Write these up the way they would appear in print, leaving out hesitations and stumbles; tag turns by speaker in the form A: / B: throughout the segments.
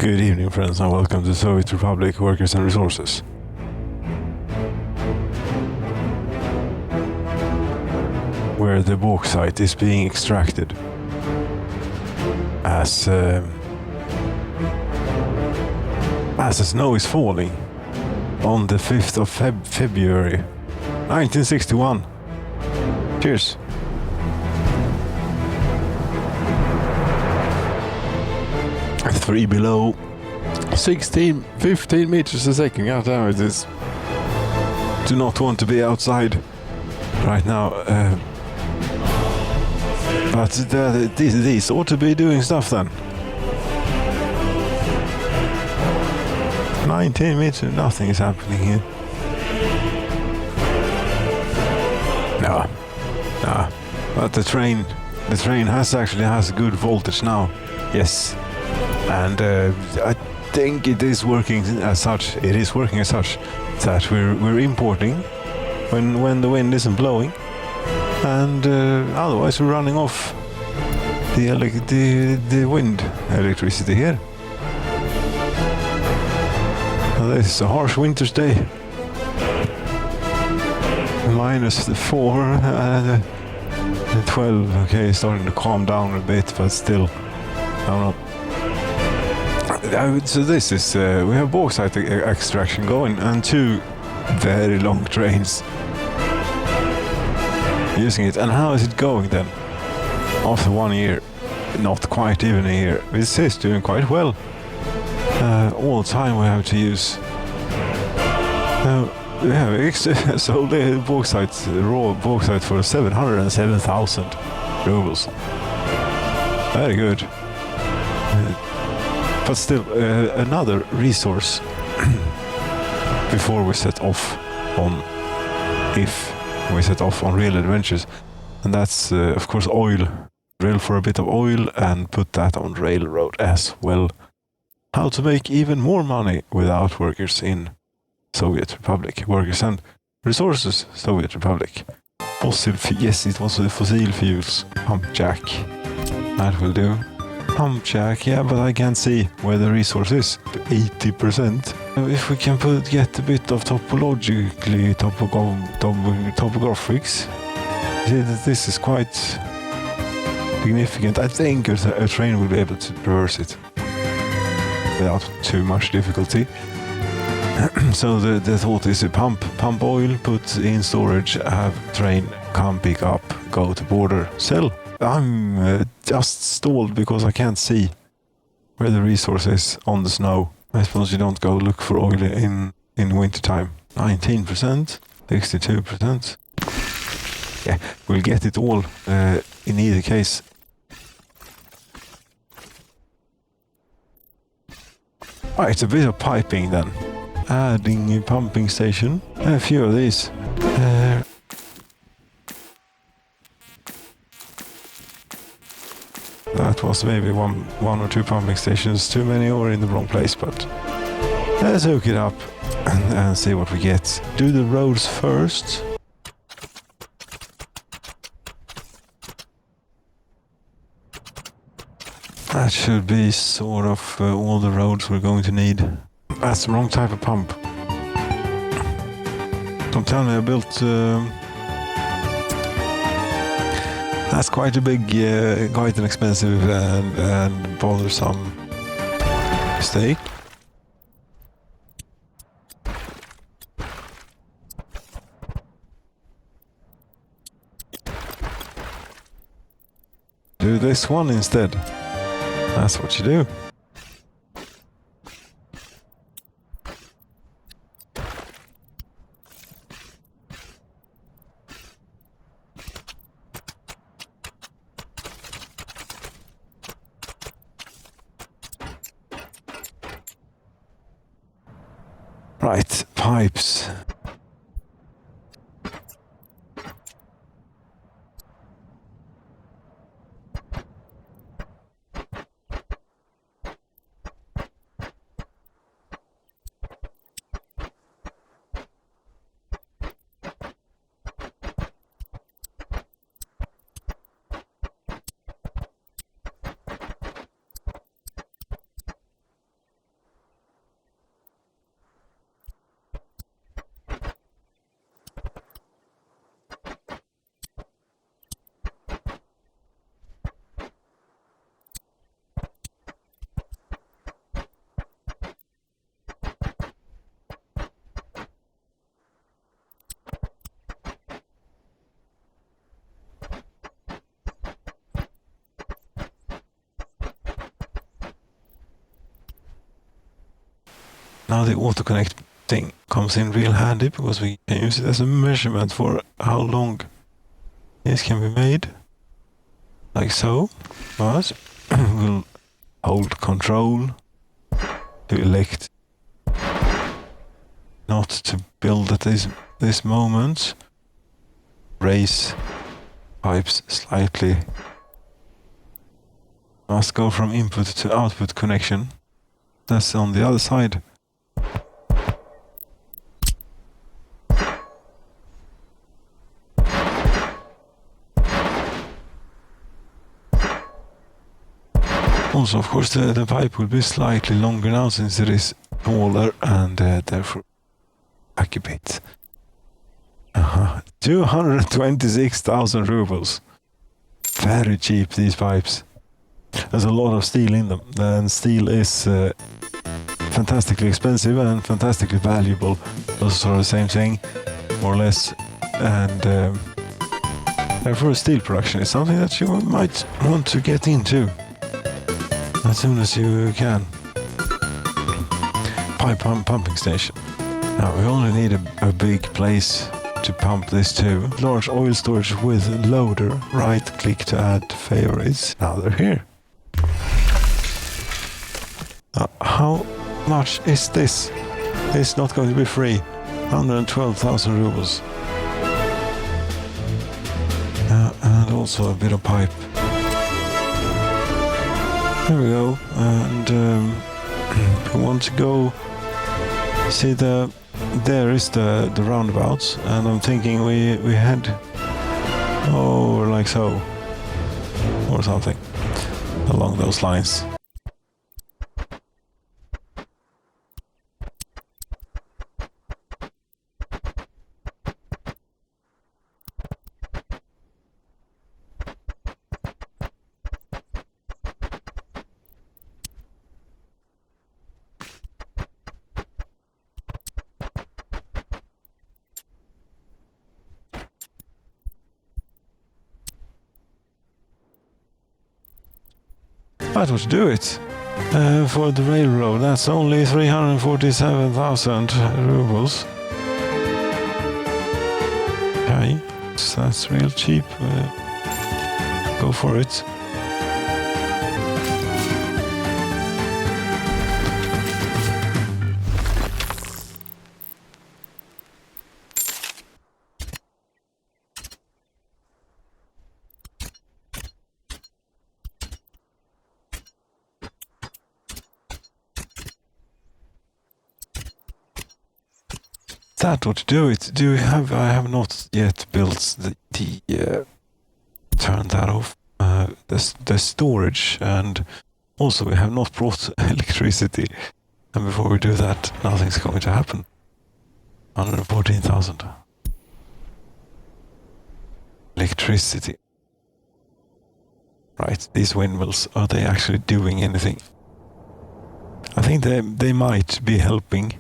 A: Good evening, friends, and welcome to Soviet Republic Workers and Resources. Where the bauxite is being extracted as the snow is falling on the 5th of February 1961. Cheers. At 3 below 15 meters a second. God damn it is. Do not want to be outside right now. But these ought to be doing stuff then. 19 meters, nothing is happening here. No. But the train has good voltage now. Yes. And I think it is working as such. It is working as such that we're importing when the wind isn't blowing, and otherwise we're running off the wind electricity here. Well, this is a harsh winter's day. -4 and 12. Okay, starting to calm down a bit, but still, I don't know. So this is, we have bauxite extraction going and 2 very long trains using it. And how is it going then? After 1 year, not quite even a year. This is doing quite well. All the time we have to use. We have sold the bauxite, raw bauxite for 707,000 rubles. Very good. But still, another resource before we set off on, if we set off on real adventures, and that's of course oil. Drill for a bit of oil and put that on railroad as well. How to make even more money without workers in Soviet Republic. Workers and resources, Soviet Republic. Yes, it was the fossil fuels. Pump jack. That will do. Pump jack, yeah, but I can't see where the resource is. 80%. If we can get a bit of topographics, this is quite significant. I think a train will be able to traverse it without too much difficulty. So the thought is to pump oil, put in storage, have train come pick up, go to border, sell. I'm just stalled because I can't see where the resource is on the snow. I suppose you don't go look for oil in winter time. 19%, 62%. Yeah, we'll get it all in either case. Right, a bit of piping then. Adding a pumping station. A few of these. That was maybe one or 2 pumping stations too many or in the wrong place, but let's hook it up and see what we get. Do the roads first. That should be sort of all the roads we're going to need. That's the wrong type of pump. Don't tell me I built... that's quite a big, quite an expensive and bothersome mistake. Do this one instead. That's what you do. Right, pipes. Now the auto-connect thing comes in real handy because we can use it as a measurement for how long this can be made. Like so. But we'll hold control to elect not to build at this moment. Raise pipes slightly. Must go from input to output connection. That's on the other side. Also, of course, the pipe will be slightly longer now since it is taller and therefore back a bit. 226,000 rubles. Very cheap, these pipes. There's a lot of steel in them, and steel is fantastically expensive and fantastically valuable. Those are sort of the same thing, more or less. And therefore, steel production is something that you might want to get into as soon as you can. Pipe pumping station. Now we only need a big place to pump this to. Large oil storage with loader. Right click to add favorites. Now they're here. How much is this? It's not going to be free. 112,000 rubles. And also a bit of pipe. There we go. And we want to go see there is the roundabout, and I'm thinking we head over like so or something along those lines. That would do it for the railroad. That's only 347,000 rubles. Okay, so that's real cheap. Go for it. That would do it. I have not yet built the turn that off. The storage, and also we have not brought electricity. And before we do that, nothing's going to happen. 114,000. Electricity. Right, these windmills, are they actually doing anything? I think they might be helping.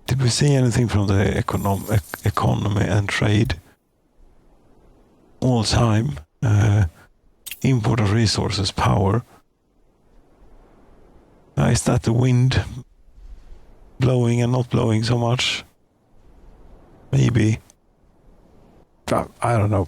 A: Did we see anything from the economy and trade? All time. Import of resources, power. Is that the wind blowing and not blowing so much? Maybe. I don't know.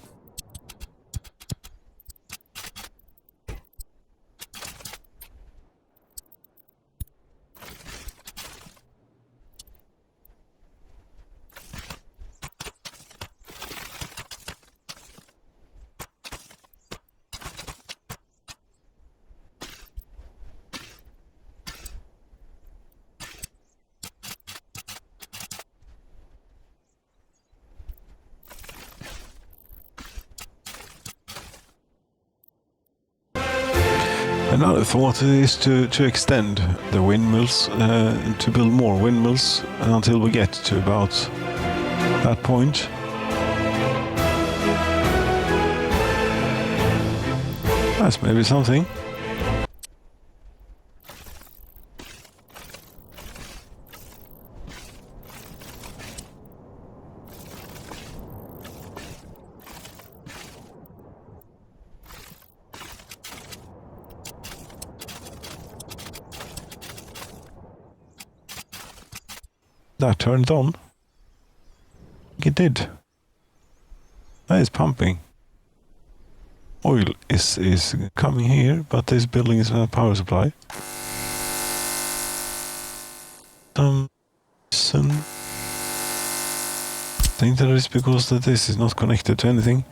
A: Another thought is to extend the windmills, to build more windmills until we get to about that point. That's maybe something. that turn it on? It did. That is pumping. Oil is coming here, but this building is not a power supply. I think that is because that this is not connected to anything.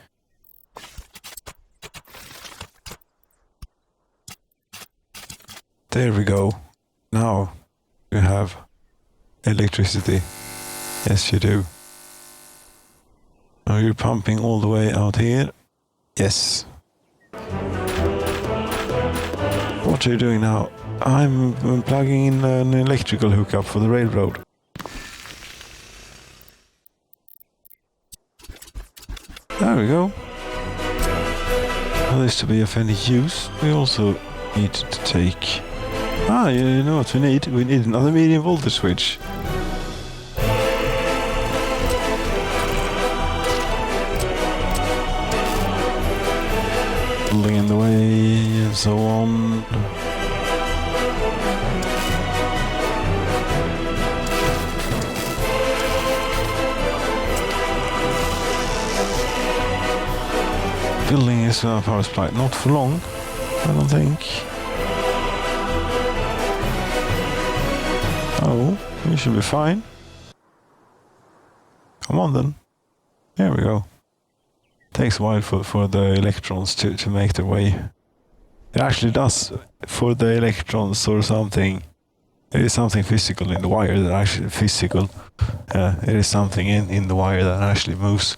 A: There we go. Now you have electricity. Yes, you do. Now you're pumping all the way out here. Yes. What are you doing now? I'm plugging in an electrical hookup for the railroad. There we go. For this to be of any use, we also need to take... you know what we need? We need another medium voltage switch. Building in the way and so on. Building is a power supply. Not for long, I don't think. Oh, you should be fine. Come on then. There we go. Takes a while for the electrons to make their way. It actually does for the electrons or something. There is something physical in the wire that actually physical. It is something in the wire that actually moves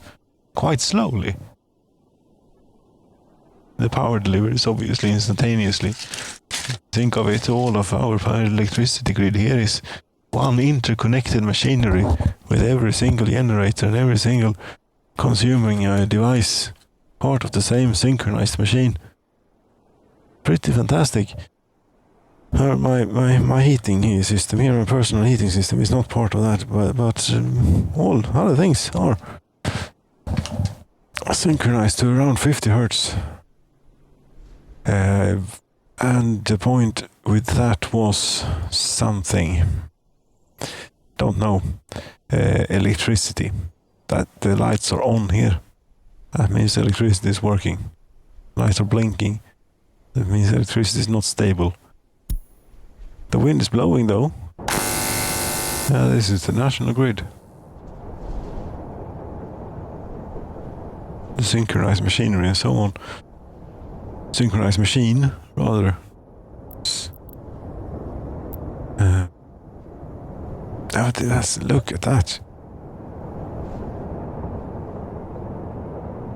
A: quite slowly. The power delivery is obviously instantaneously. Think of it, all of our electricity grid here is one interconnected machinery with every single generator and every single consuming device part of the same synchronized machine. Pretty fantastic. My heating system here, my personal heating system is not part of that, but all other things are synchronized to around 50 hertz. And the point with that was something, don't know, electricity, that the lights are on here. That means electricity is working. Lights are blinking. That means electricity is not stable. The wind is blowing though. This is the national grid. The synchronized machinery and so on. Synchronized machine, rather. Look at that.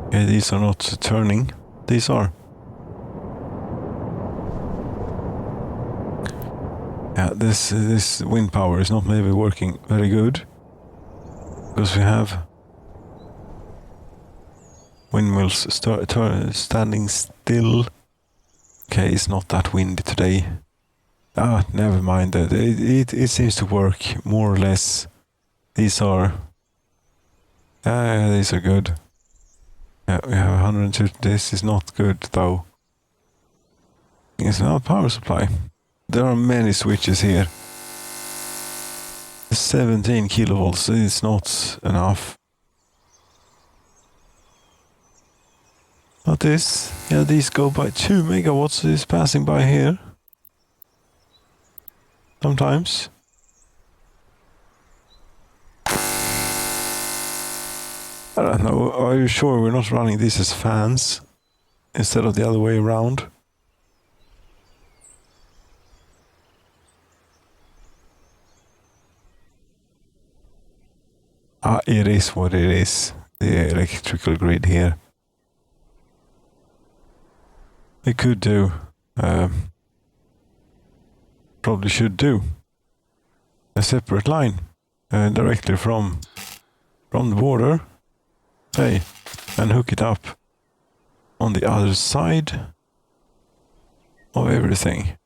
A: Okay, these are not turning. These are. Yeah, this wind power is not maybe working very good because we have windmills standing still. Okay, it's not that windy today. Never mind. It seems to work more or less. These are good. Yeah, we have 102. This is not good though. It's not a power supply. There are many switches here. 17 kilovolts is not enough. But these go by 2 megawatts is passing by here. Sometimes. I don't know, are you sure we're not running these as fans instead of the other way around? It is what it is. The electrical grid here. We could do, probably should do, a separate line directly from the border, and hook it up on the other side of everything.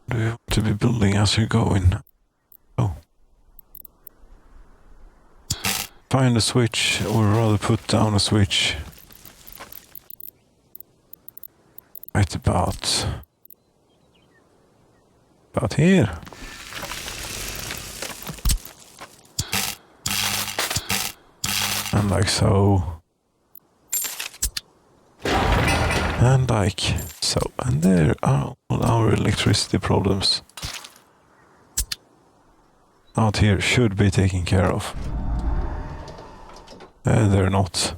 A: Do you want to be building as you're going? Oh. Find a switch, or rather put down a switch. Right about Out here. And like so. And like so. And there are all our electricity problems. Out here should be taken care of. And they're not.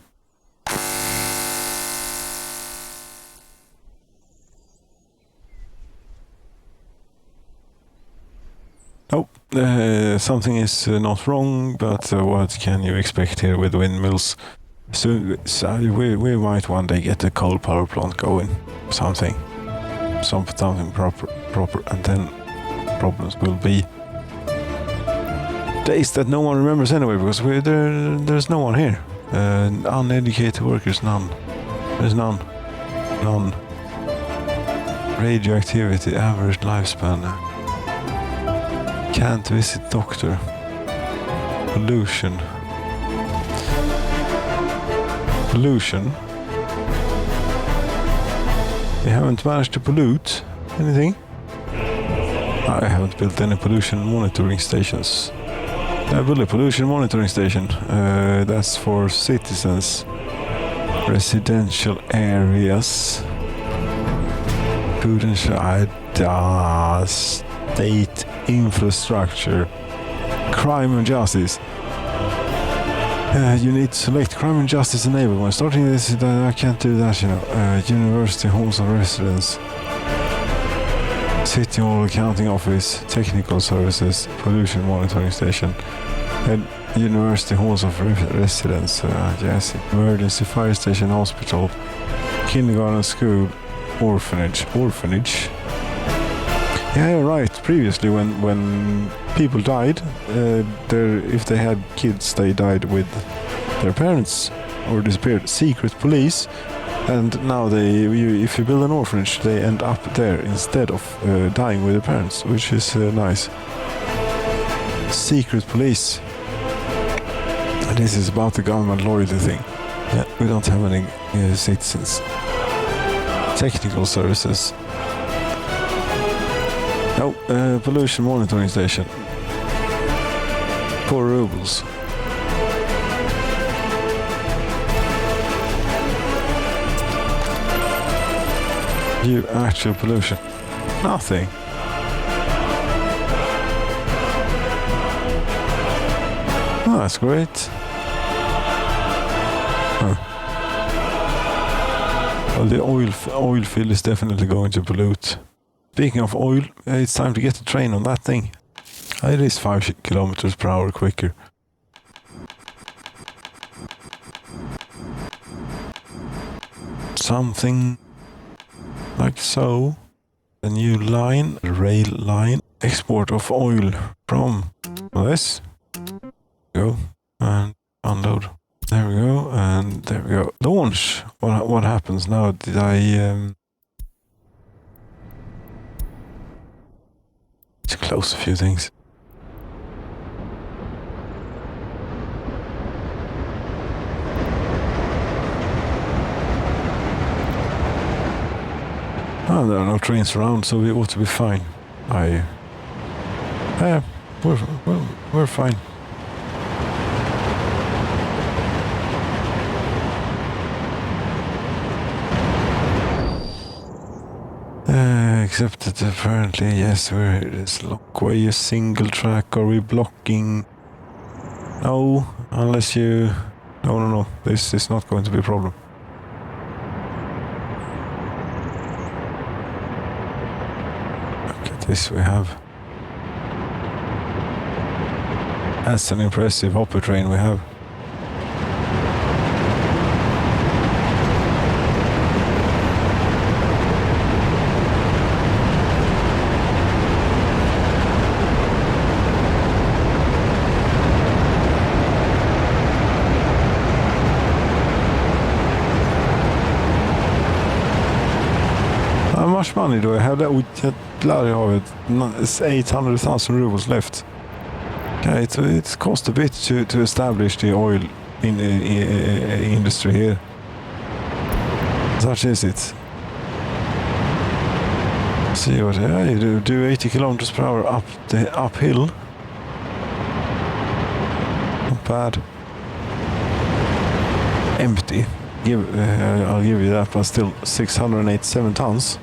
A: Oh, something is not wrong, but what can you expect here with windmills? So we might one day get a coal power plant going, something proper, and then problems will be days that no one remembers anyway, because there's no one here. Uneducated workers, none. There's none. Radioactivity, average lifespan. Can't visit doctor. Pollution. We haven't managed to pollute anything. I haven't built any pollution monitoring stations. I built a pollution monitoring station. That's for citizens. Residential areas. Prudential state infrastructure. Crime and justice. You need to select crime and justice enable. When starting this, I can't do that, you know. University halls of residence. City hall accounting office. Technical services. Pollution monitoring station. And university halls of residence. Yes. Emergency fire station, hospital. Kindergarten, school. Orphanage. Yeah, right. Previously, when people died, if they had kids, they died with their parents or disappeared. Secret police, and now if you build an orphanage, they end up there instead of dying with their parents, which is nice. Secret police. And this is about the government loyalty thing. Yeah, we don't have any citizens. Technical services. No, pollution monitoring station. 4 rubles. You actual pollution. Nothing. Oh, that's great. Huh. Well, the oil field is definitely going to pollute. Speaking of oil, it's time to get the train on that thing. It is 5 kilometers per hour quicker. Something like so. A new line, a rail line. Export of oil from this. Go and unload. There we go, and there we go. Launch. What happens now? Did I to close a few things? Oh, there are no trains around, so we ought to be fine. We're fine. Except that apparently, yes, we're this lockway, a single track. Are we blocking? No, unless you... No. This is not going to be a problem. Look at this we have. That's an impressive hopper train we have. How much money do I have? Bloody of it. It's 800,000 rubles left. Okay, it cost a bit to establish the oil industry here. Such is it. See what, yeah, you do 80 kilometers per hour up the uphill. Not bad. Empty. I'll give you that, but still 687 tons.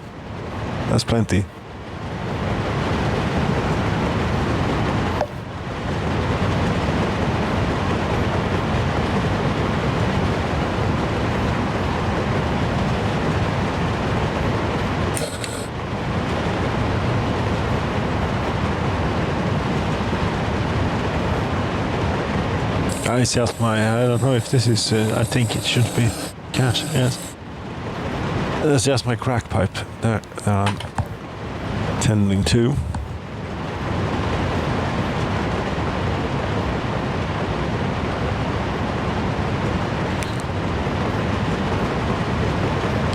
A: That's plenty. It's just I don't know if this is, I think it should be cat, yes. That's just my crack pipe that I'm tending to.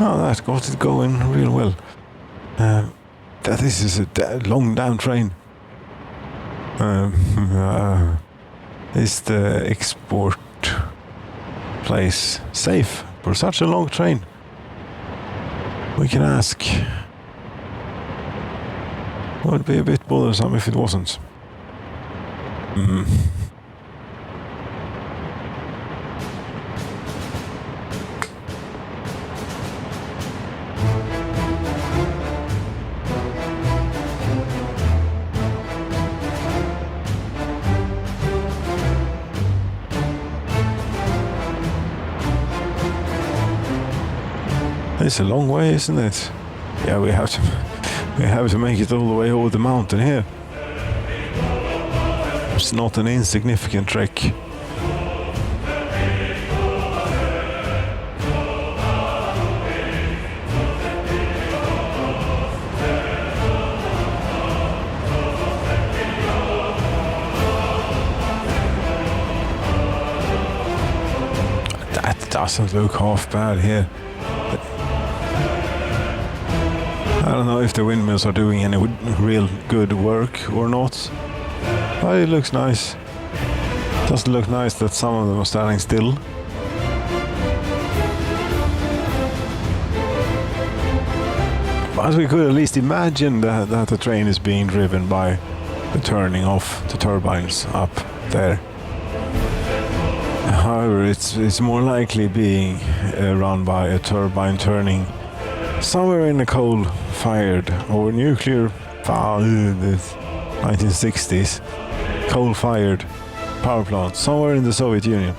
A: Oh, that got it going real well. This is a long damn train. Is the export place safe for such a long train? We can ask. Would be a bit bothersome if it wasn't. It's a long way, isn't it? Yeah, we have to make it all the way over the mountain here. It's not an insignificant trek. That doesn't look half bad here. I don't know if the windmills are doing any real good work or not, but it looks nice. Doesn't look nice that some of them are standing still. But we could at least imagine that the train is being driven by the turning of the turbines up there. However, it's more likely being run by a turbine turning somewhere in a coal-fired or nuclear, the 1960s, coal-fired power plant somewhere in the Soviet Union.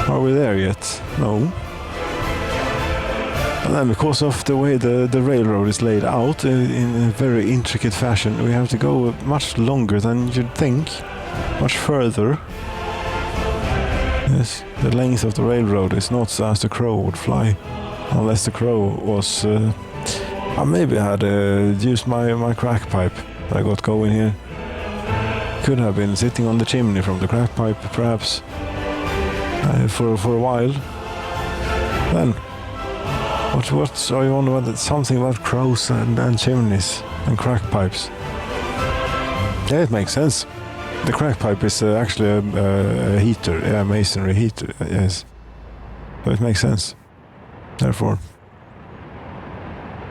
A: Are we there yet? No. And then because of the way the railroad is laid out in a very intricate fashion, we have to go much longer than you'd think. Much further. Yes, the length of the railroad is not as the crow would fly, unless the crow was. Maybe I had used my crack pipe that I got going here. Could have been sitting on the chimney from the crack pipe, perhaps, for a while. Then, what are you on about? Something about crows and chimneys and crack pipes. Yeah, it makes sense. The crack pipe is actually a heater, a masonry heater, yes. So it makes sense. Therefore,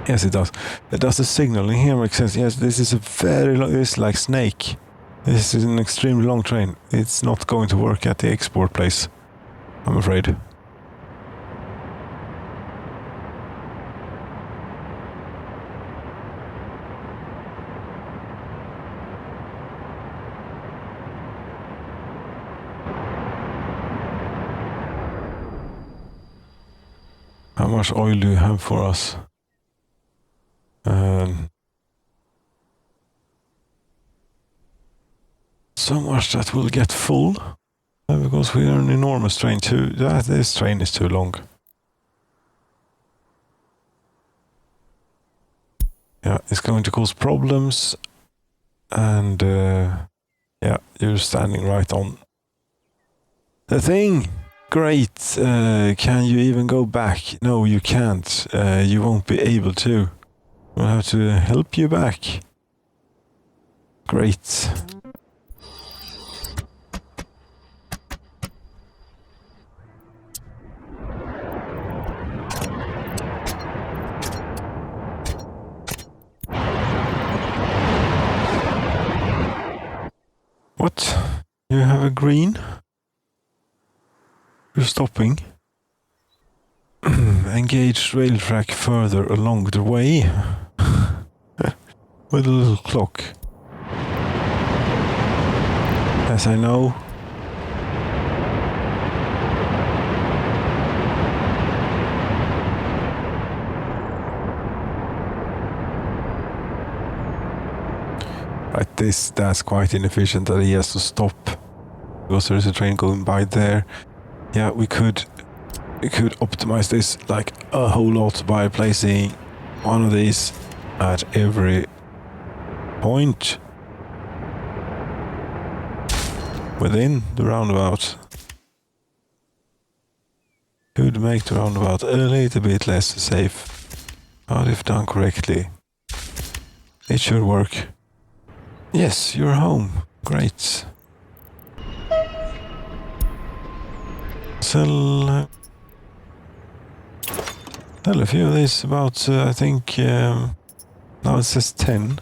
A: yes, it does. Does the signaling here make sense? Yes, this is a very long, this is like Snake. This is an extremely long train. It's not going to work at the export place, I'm afraid. How much oil do you have for us? So much that we'll get full, because we are an enormous train too. This train is too long. Yeah, it's going to cause problems, and yeah, you're standing right on the thing. Great. Can you even go back? No, you can't. You won't be able to. We'll have to help you back. Great. You have a green. You're stopping. Engage rail track further along the way. With a little clock. As I know. Right, that's quite inefficient that he has to stop. Because there is a train going by there. Yeah, we could optimize this like a whole lot by placing one of these at every point within the roundabout. Could make the roundabout a little bit less safe, but if done correctly, it should work. Yes, you're home. Great. Sell a few of these about, I think, now it says 10.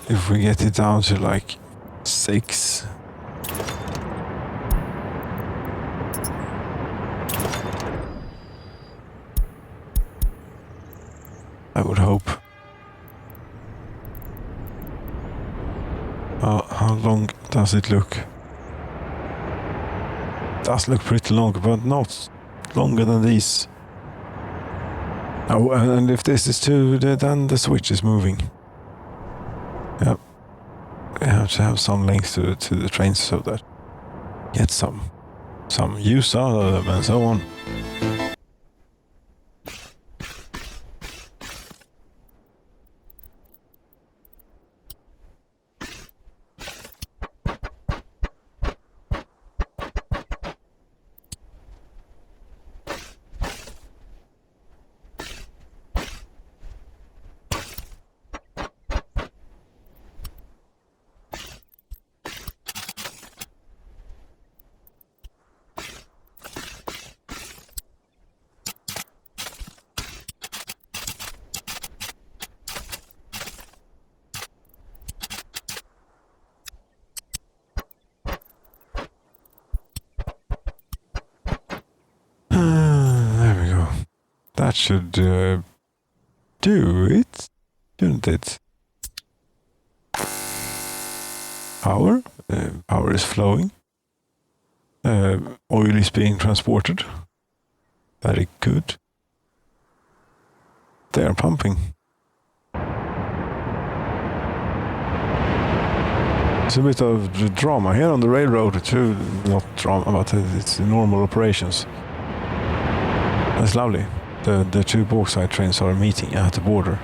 A: If we get it down to like 6. I would hope. How long does it look? It does look pretty long, but not longer than these. Oh, and if this is 2, then the switch is moving. Yep. We have to have some length to the trains so that get some use out of them and so on. There we go. That should do it, shouldn't it? Power. Power is flowing. Oil is being transported. Very good. They are pumping. It's a bit of drama here on the railroad too. Not drama, but it's normal operations. That's lovely. The 2 bauxite trains are meeting at the border.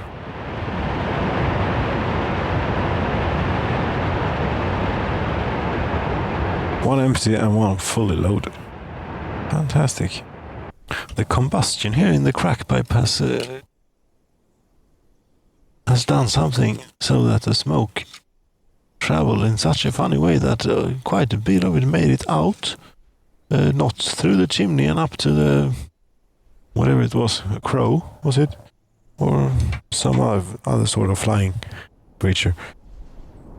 A: One empty and one fully loaded. Fantastic. The combustion here in the crack pipe has done something so that the smoke traveled in such a funny way that quite a bit of it made it out, not through the chimney and up to the whatever it was, a crow, was it? Or some other sort of flying creature.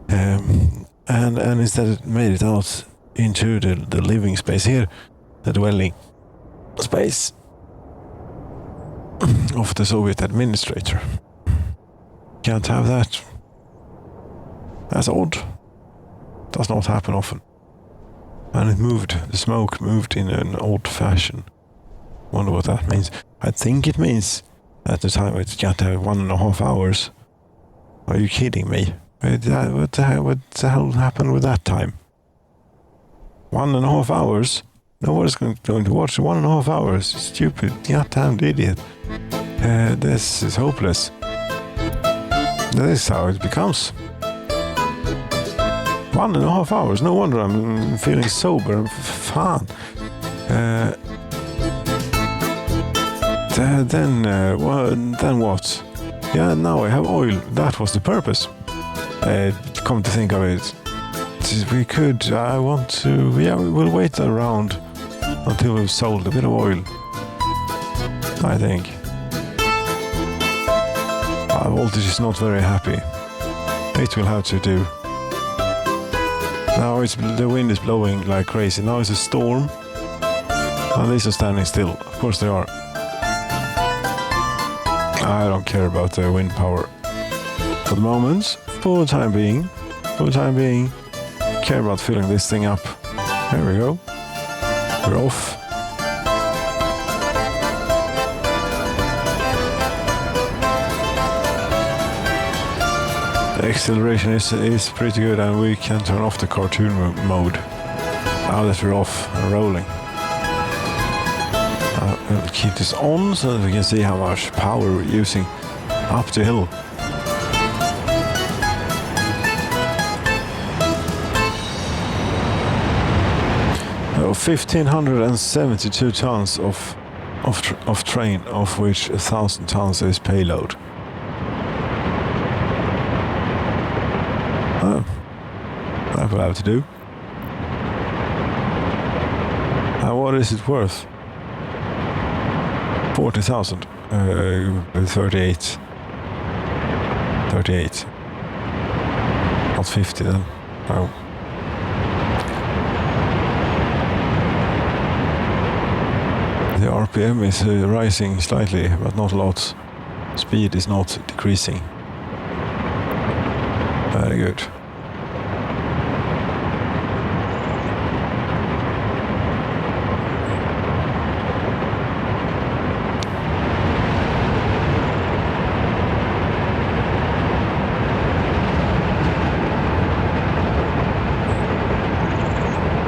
A: And instead it made it out into the living space here, the dwelling space of the Soviet administrator. Can't have that. That's odd. Does not happen often. And the smoke moved in an odd fashion. Wonder what that means. I think it means at the time it can't have 1.5 hours. Are you kidding me? What the hell happened with that time? 1.5 hours? Nobody's going to watch 1.5 hours. Stupid, goddamn idiot. This is hopeless. This is how it becomes. 1.5 hours. No wonder I'm feeling sober. Fan. Then what? Yeah, now I have oil. That was the purpose. Come to think of it, we could. We'll wait around until we've sold a bit of oil. I think. Our voltage is not very happy. It will have to do. Now the wind is blowing like crazy. Now it's a storm. And these are standing still. Of course they are. I don't care about the wind power for the moment. For the time being, care about filling this thing up. There we go. We're off. The acceleration is pretty good, and we can turn off the cartoon mode now that we're off and rolling. We'll keep this on so that we can see how much power we're using up the hill. 1,572 tons of train, of which 1,000 tons is payload. That will have to do. And what is it worth? 40,000. 38. Not 50 then. No. The RPM is rising slightly, but not a lot. Speed is not decreasing. Very good.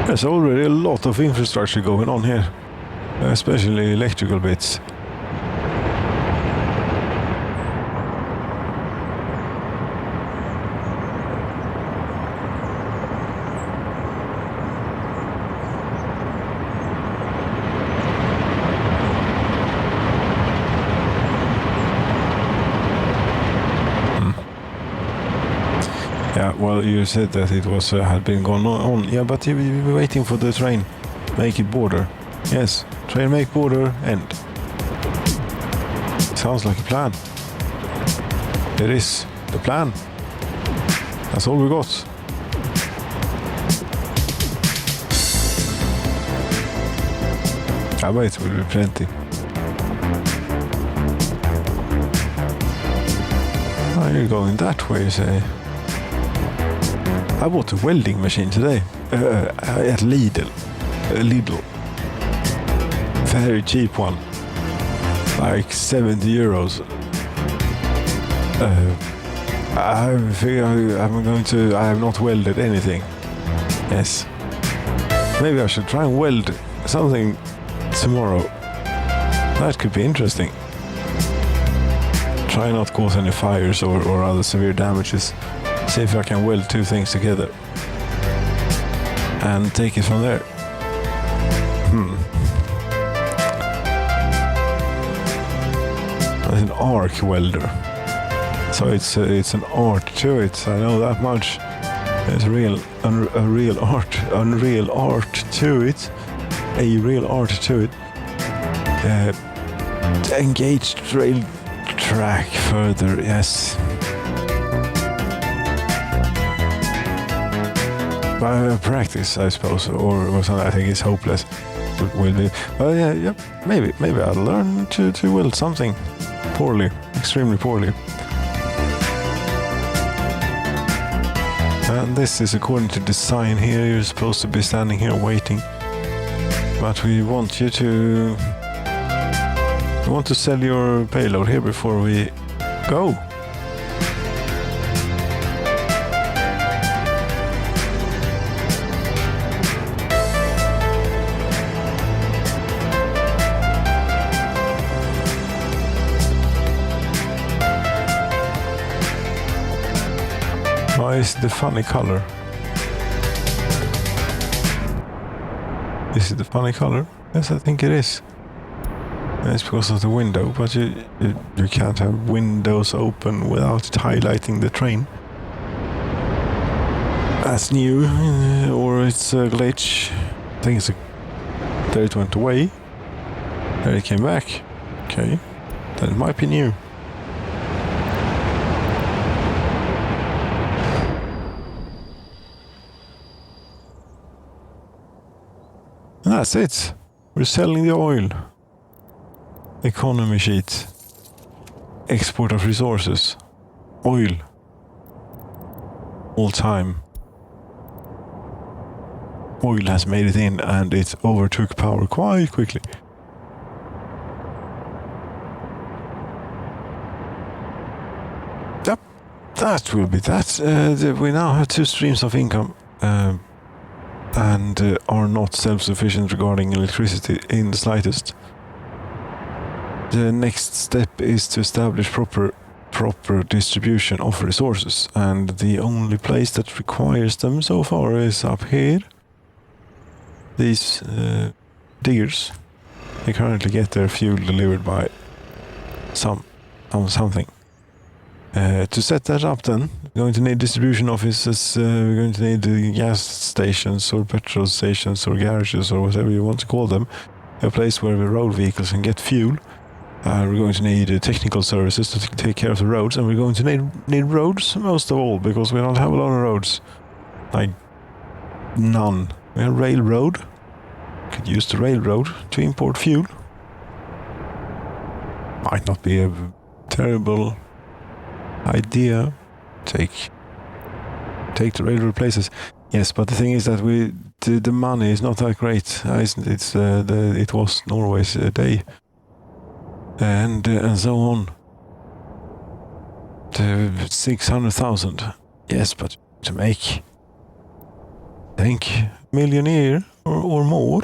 A: There's already a lot of infrastructure going on here, especially electrical bits. Yeah, well, you said that it was had been going on. Yeah, but you were waiting for the train. Make it border. Yes, train make border end. Sounds like a plan. It is the plan. That's all we got. I bet it will be plenty. Oh, you're going that way, you say? I bought a welding machine today at Lidl. Very cheap one, like 70 euros. I figure I have not welded anything. Yes. Maybe I should try and weld something tomorrow. That could be interesting. Try not to cause any fires or other severe damages. See if I can weld two things together and take it from there. It's an arc welder, so it's an art to it. I know that much. There's unreal art to it. A real art to it. Engaged rail track further. Yes. By practice, I suppose, or something. I think it's hopeless. Will be. Well, yeah. Maybe I'll learn to weld something poorly, extremely poorly. And this is according to design here. You're supposed to be standing here waiting, but we want you to. We want to sell your payload here before we go. Why is it the funny color? Is it the funny color? Yes, I think it is. It's because of the window, but you can't have windows open without highlighting the train. That's new, or it's a glitch. I think there it went away. There it came back. Okay, then it might be new. That's it. We're selling the oil. Economy sheet. Export of resources. Oil. All time. Oil has made it in and it overtook power quite quickly. Yep, that will be that. We now have 2 streams of income and are not self-sufficient regarding electricity in the slightest. The next step is to establish proper distribution of resources, and the only place that requires them so far is up here. These diggers, they currently get their fuel delivered by something. To set that up then, we're going to need distribution offices, we're going to need gas stations or petrol stations or garages or whatever you want to call them. A place where the road vehicles can get fuel. We're going to need technical services to take care of the roads, and we're going to need roads most of all, because we don't have a lot of roads. Like, none. We have railroad. Could use the railroad to import fuel. Might not be a terrible idea. Take the railroad places. Yes, but the thing is that the money is not that great. It was Norway's day, and so on. 600,000. Yes, but to make, I think, million a year or more.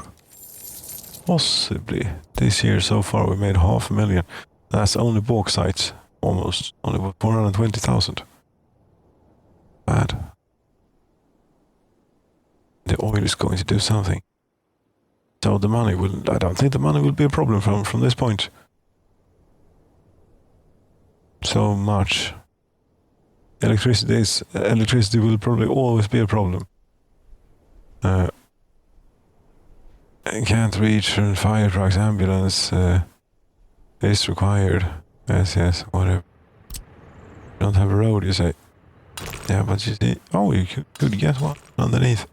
A: Possibly. This year so far we made 500,000. That's only bauxite, almost. Only 420,000. Bad. The oil is going to do something. So the money will, I don't think the money will be a problem from this point. So much. Electricity will probably always be a problem. Can't reach fire trucks, ambulance is required. Yes, whatever. Don't have a road, you say. Yeah, but you see, oh, you could get one underneath.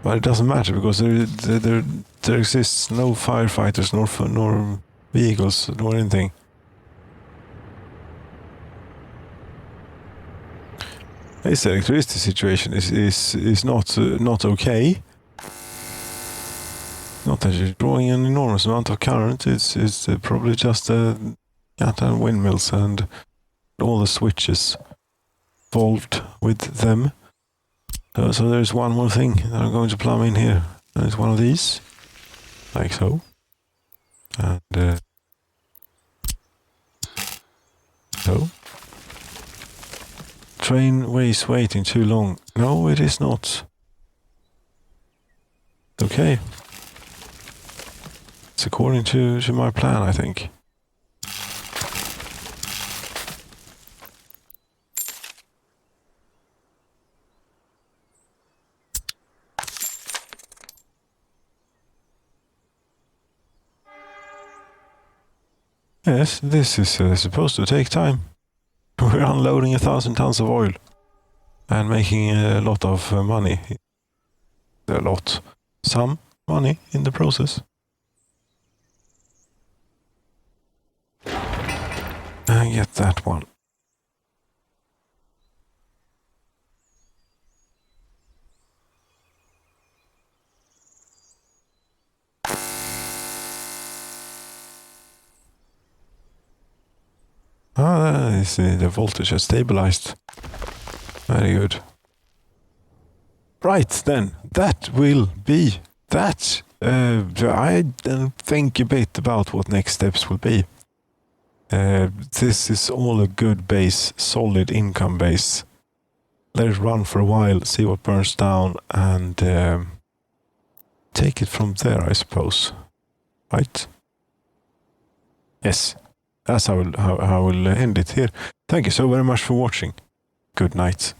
A: But it doesn't matter because there exists no firefighters, nor vehicles, nor anything. This electricity situation is not okay. Not that you're drawing an enormous amount of current. It's probably just windmills and all the switches involved with them. So there's one more thing that I'm going to plumb in here. And it's one of these, like so. And so. Train ways waiting too long. No, it is not. Okay. It's according to my plan, I think. Yes, this is supposed to take time. We're unloading 1,000 tons of oil and making a lot of money. Some money in the process. And get that one. The voltage has stabilized. Very good. Right then, that will be that. I think a bit about what next steps will be. This is all a good base, solid income base. Let it run for a while, see what burns down, and take it from there, I suppose. Right? Yes. That's how I will end it here. Thank you so very much for watching. Good night.